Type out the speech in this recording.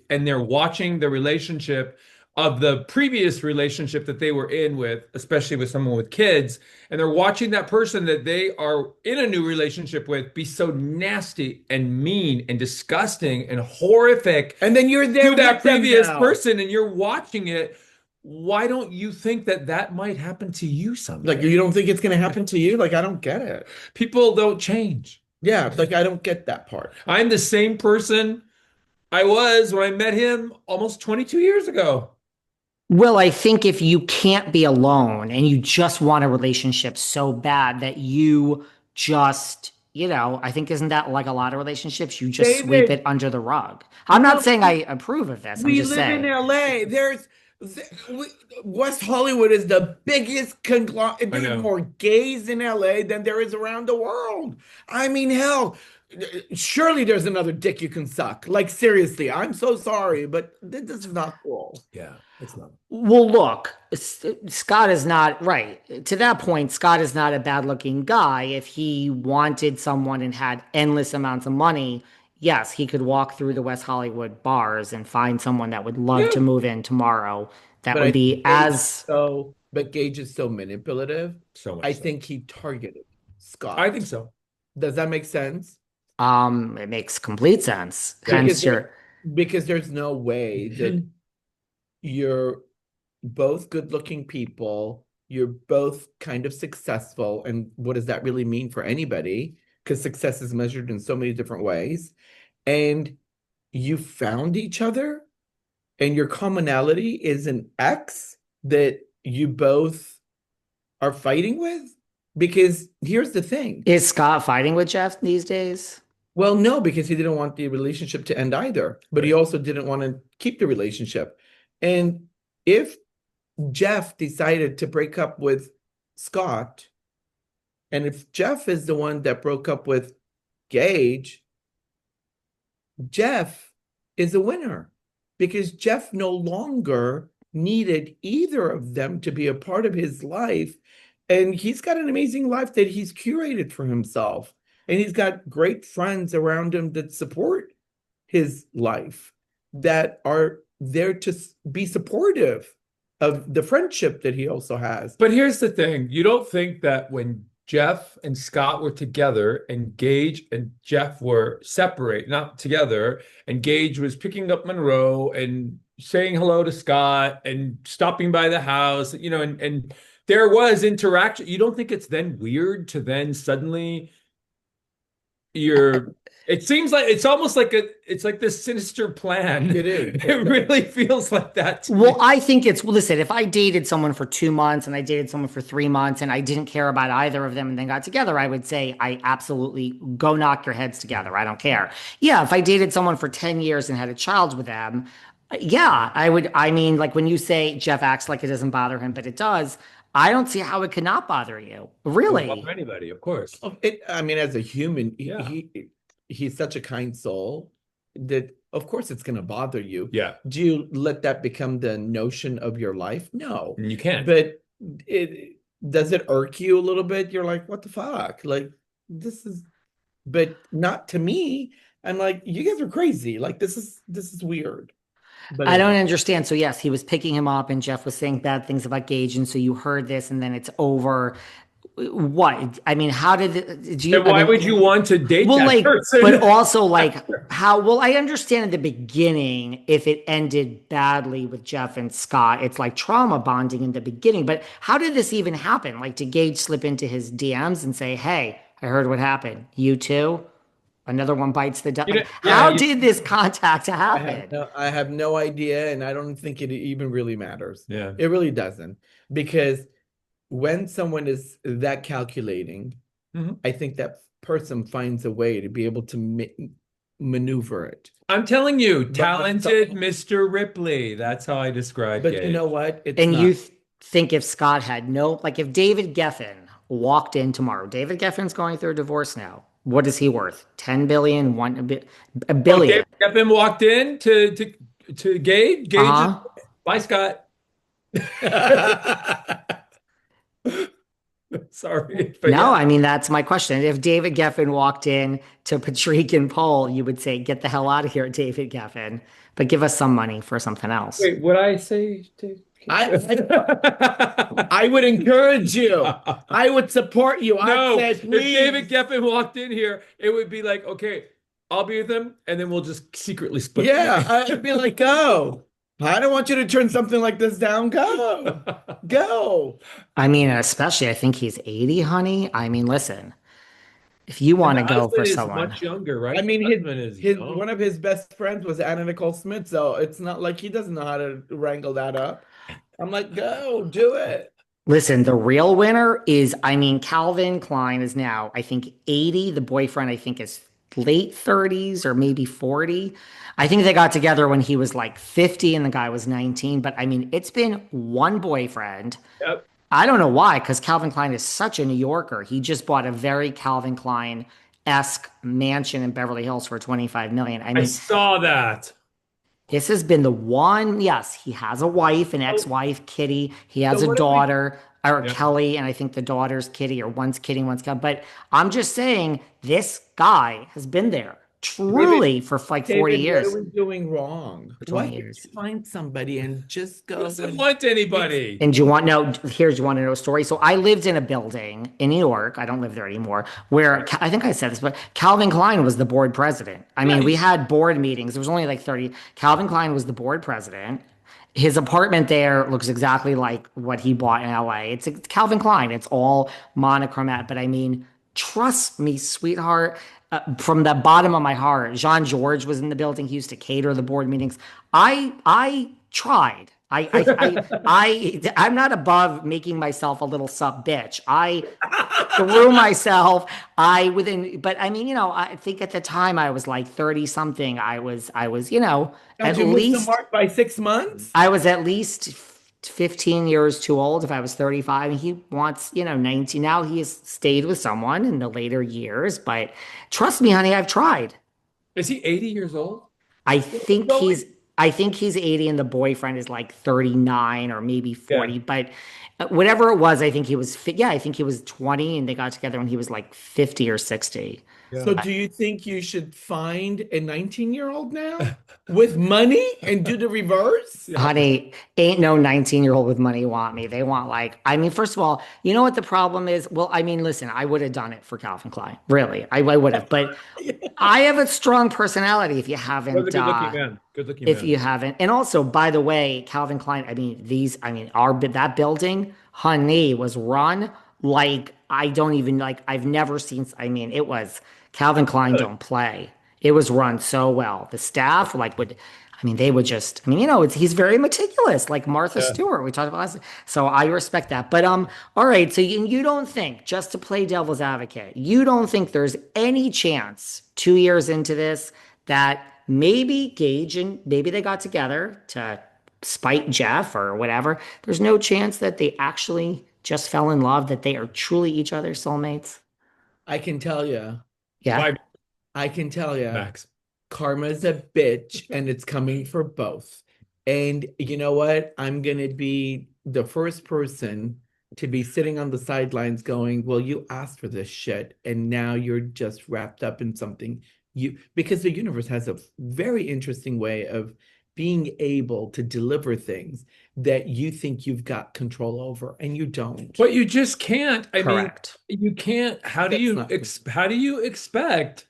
and they're watching the relationship of the previous relationship that they were in with, especially with someone with kids, and they're watching that person that they are in a new relationship with be so nasty and mean and disgusting and horrific And then you're there to that with them previous now. person, and you're watching it. Why don't you think that that might happen to you Like, someday? you don't think it's going to happen to you? Like, I don't get it. People don't change. Yeah, like, I don't get that part. I'm the same person I was when I met him almost 22 years ago. Well, I think if you can't be alone and you just want a relationship so bad that you just, I think isn't that like a lot of relationships? You just sweep it David, under the rug. I'm not no, saying I approve of this. I'm we just live in saying. LA. West Hollywood is the biggest conglomerate. I There's know. more gays in LA than there is around the world. I mean, hell, surely there's another dick you can suck. Like, seriously, I'm so sorry, but this is not cool. Yeah, it's not. Well, look, Scott is not right. To that point, Scott is not a bad looking guy. If he wanted someone and had endless amounts of money, yes, he could walk through the West Hollywood bars and find someone that would love to Yeah, move in tomorrow. That But would I think be as, Gage is so manipulative. so I much so. think he targeted I Scott. think so. Does that make sense? it makes complete sense. Yeah. Because Hence there, your, because there's no way that you're both good-looking people, you're both kind of successful, and what does that really mean for anybody? Because success is measured in so many different ways. And you found each other, and your commonality is an ex that you both are fighting with? Because here's the thing. is Scott fighting with Jeff these days? Well, no, because he didn't want the relationship to end either, but he Right. also didn't want to keep the relationship. And if Jeff decided to break up with Scott, and if Jeff is the one that broke up with Gage, Jeff is a winner because Jeff no longer needed either of them to be a part of his life. And he's got an amazing life that he's curated for himself. And he's got great friends around him that support his life, that are there to be supportive of the friendship that he also has. But here's the thing. You don't think that when Jeff and Scott were together and Gage and Jeff were separate, not together, and Gage was picking up Monroe and saying hello to Scott and stopping by the house, and there was interaction. You don't think it's then weird to then suddenly you're it seems like it's almost like it's like this sinister plan. It is. It really feels like that to me. Well, I think well, listen, if I dated someone for 2 months and I dated someone for 3 months and I didn't care about either of them and then got together, I would say I absolutely go knock your heads together. I don't care. Yeah, if I dated someone for 10 years and had a child with them, yeah, I would. I mean, like when you say Jeff acts like it doesn't bother him, but it does, I don't see how it could not bother you. Don't bother Really. anybody, of course. I mean, as a human, Yeah. he's such a kind soul that, of course, it's going to bother you. Yeah. Do you let that become the notion of your life? No. And you can. But it does it irk you a little bit? You're like, what the fuck? Like, this is, but not to me. I'm like, you guys are crazy. Like, this is weird. But I don't anyway. understand. So yes, he was picking him up, and Jeff was saying bad things about Gage, and so you heard this, and then it's over. What? I mean, how did you? And I why mean, would you want to date well, that like, but person? also like how? Well, I understand at the beginning if it ended badly with Jeff and Scott, it's like trauma bonding in the beginning. But how did this even happen? Like, did Gage slip into his DMs and say, "Hey, I heard what happened. You too." Another one bites the dust. Like, Yeah, how did this contact happen? I have no idea, and I don't think it even really matters. yeah. It really doesn't, because when someone is that calculating, Mhm. I think that person finds a way to be able to maneuver it. I'm telling you, But talented Mr. Ripley. That's how I describe but you Gage. know what? It's And not. you think if Scott had no, like if David Geffen walked in tomorrow, David Geffen's going through a divorce now. What is he worth? 10 billion, a Oh, billion. David Geffen walked in to Gage. Gage is Uh-huh. bye, Scott. Sorry. But No, yeah. I mean, that's my question. If David Geffen walked in to Patrik and Pol, you would say, get the hell out of here, David Geffen. but give us some money for something else. Wait, what I say? I would encourage you. I would support you. No, I'd say, if please. David Geffen walked in here, it would be like, okay, I'll be with him, and then we'll just secretly split. Yeah, I'd be like, go. I don't want you to turn something like this down. Go. Go. I mean, especially I think he's 80, honey. I mean, listen, if you And want the to go for husband is someone, much younger, right? I mean, The husband is young. one of his best friends was Anna Nicole Smith, so it's not like he doesn't know how to wrangle that up. I'm like, go, do it. listen, the real winner is, I mean, Calvin Klein is now, I think, 80. The boyfriend, I think, is late 30s or maybe 40. I think they got together when he was like 50 and the guy was 19. But I mean, it's been one boyfriend. Yep. I don't know why, because Calvin Klein is such a New Yorker. He just bought a very Calvin Klein-esque mansion in Beverly Hills for 25 million. I I mean, saw that. this has been the one. Yes, he has a wife, an ex-wife, Kitty. He has So a what if daughter, or Yeah. Kelly, and I think the daughter's Kitty, or one's Kitty, one's Kelly. But I'm just saying, this guy has been there truly for like 40 David, years. what are we doing wrong? For Why 20 can't years. you find somebody and just go? Doesn't want anybody. And do you want no? Here's you want to know a story. So I lived in a building in New York. I don't live there anymore. Where I think I said this, but Calvin Klein was the board president. I mean, we had board meetings. There was only like 30. Calvin Klein was the board president. His apartment there looks exactly like what he bought in LA. It's Calvin Klein. It's all monochromatic. But I mean, trust me, sweetheart. From the bottom of my heart, Jean George was in the building. He used to cater the board meetings. I tried. I'm not above making myself a little sub bitch. I threw myself. But I mean, I think at the time I was like 30 something. I was, Don't you miss the mark by 6 months? I was at least 15 years too old if I was 35, and he wants, 19. Now he has stayed with someone in the later years, but trust me, honey, I've tried. Is he 80 years old? I think he's 80 and the boyfriend is like 39 or maybe 40, Yeah. but whatever it was, I think he was I think he was 20 and they got together when he was like 50 or 60. Yeah. So do you think you should find a 19-year-old now with money and do the reverse? Honey, ain't no 19-year-old with money want me. They want I mean, first of all, you know what the problem is? Well, I mean, listen, I would have done it for Calvin Klein. Really, I would have. But I have a strong personality if you haven't. Well, good-looking man. Good-looking If man. you haven't. And also, by the way, Calvin Klein, that building, honey, was run like I've never seen. I mean, it was Calvin Klein don't play. It was run so well. The staff they would just, he's very meticulous, like Martha Stewart. We talked about last. So I respect that. But all right. So you don't think, just to play devil's advocate, you don't think there's any chance 2 years into this that maybe Gage and maybe they got together to spite Jeff or whatever. There's no chance that they actually just fell in love, that they are truly each other's soulmates. I can tell you. Yeah. Why, I can tell you. Max? Karma's a bitch and it's coming for both. And you know what? I'm going to be the first person to be sitting on the sidelines going, well, you asked for this shit and now you're just wrapped up in something because the universe has a very interesting way of being able to deliver things that you think you've got control over and you don't. But you just can't. Correct. You can't. How do you expect